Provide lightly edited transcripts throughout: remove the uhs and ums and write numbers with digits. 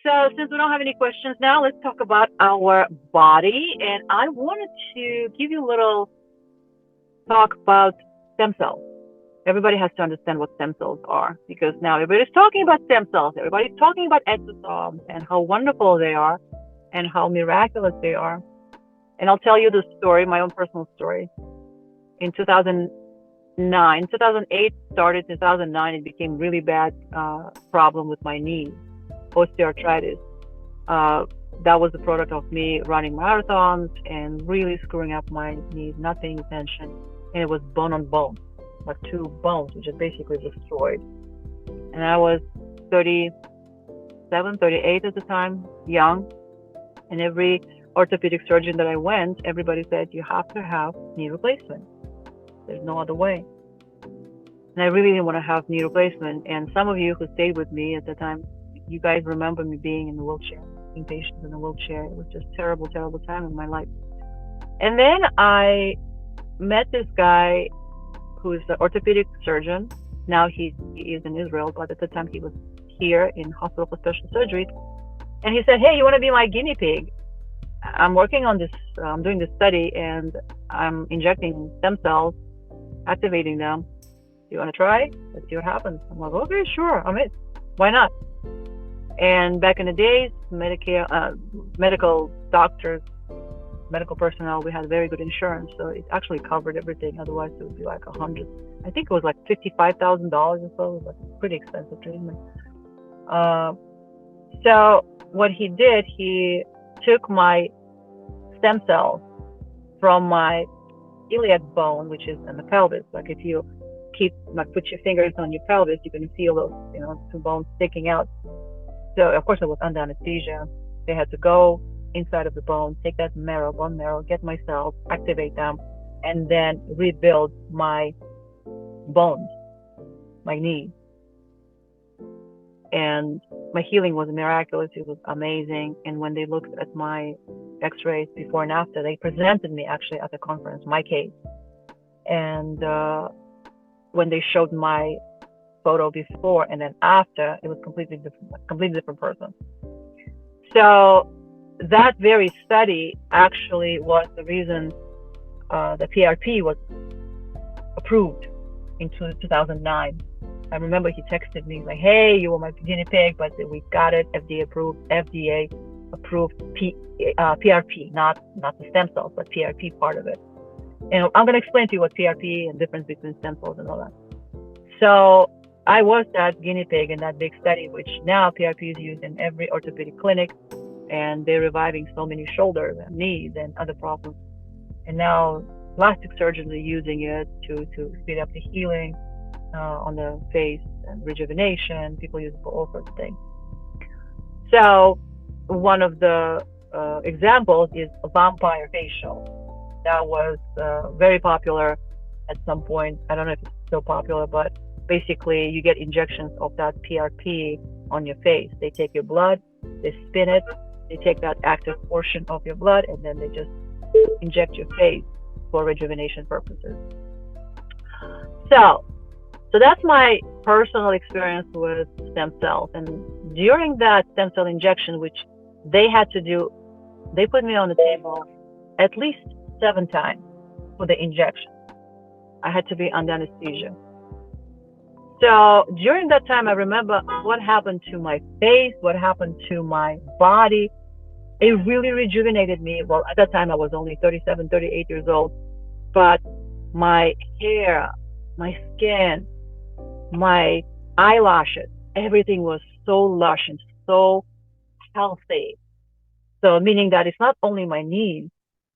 So, since we don't have any questions now, let's talk about our body. And I wanted to give you a little talk about stem cells. Everybody has to understand what stem cells are because now everybody's talking about stem cells. Everybody's talking about exosomes and how wonderful they are and how miraculous they are. And I'll tell you the story, my own personal story. In 2009, 2008 started, 2009, it became really bad problem with my knee, osteoarthritis. Uh, that was the product of me running marathons and really screwing up my knees, not paying attention. And it was bone on bone, like two bones, which is basically destroyed. And I was 37, 38 at the time, young. And every orthopedic surgeon that I went, everybody said, you have to have knee replacement. There's no other way. And I really didn't want to have knee replacement. And some of you who stayed with me at the time, you guys remember me being in the wheelchair, being patients in the wheelchair. It was just terrible, terrible time in my life. And then I met this guy who is an orthopedic surgeon. Now he is in Israel, but at the time he was here in hospital for special surgery. And he said, hey, you want to be my guinea pig? I'm working on this, I'm doing this study and I'm injecting stem cells, activating them. You want to try? Let's see what happens. I'm like, okay, sure, I'm in. Why not? And back in the days, medical doctors, medical personnel, we had very good insurance, so it actually covered everything. Otherwise, it would be like 100. I think it was like $55,000 or so. It was like a pretty expensive treatment. So what he did, he took my stem cells from my iliac bone, which is in the pelvis. Like if you put your fingers on your pelvis, you can feel those, two bones sticking out. So of course it was under anesthesia. They had to go inside of the bone, take that bone marrow, get my cells, activate them, and then rebuild my bones, my knee. And my healing was miraculous. It was amazing. And when they looked at my x-rays before and after, they presented me actually at the conference, my case. And when they showed my photo before and then after, it was completely different person. So that very study actually was the reason the PRP was approved in 2009. I remember he texted me like, hey, you were my guinea pig, but we got it, FDA approved PRP, not the stem cells, but PRP part of it. And I'm going to explain to you what PRP and difference between stem cells and all that. So I was that guinea pig in that big study, which now PRP is used in every orthopedic clinic, and they're reviving so many shoulders and knees and other problems. And now plastic surgeons are using it to speed up the healing on the face and rejuvenation. People use it for all sorts of things. So one of the examples is a vampire facial. That was very popular at some point. I don't know if it's still popular, but basically you get injections of that PRP on your face. They take your blood, they spin it, they take that active portion of your blood, and then they just inject your face for rejuvenation purposes. So that's my personal experience with stem cells. And during that stem cell injection, which they had to do, they put me on the table at least 7 times for the injection. I had to be under anesthesia. So during that time, I remember what happened to my face, what happened to my body. It really rejuvenated me. Well, at that time, I was only 37, 38 years old, but my hair, my skin, my eyelashes, everything was so lush and so healthy. So meaning that it's not only my knees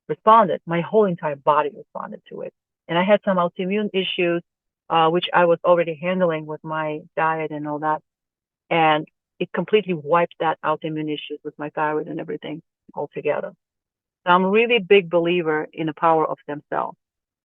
responded, my whole entire body responded to it. And I had some autoimmune issues, which I was already handling with my diet and all that. And it completely wiped that autoimmune issues with my thyroid and everything altogether. So I'm a really big believer in the power of stem cells.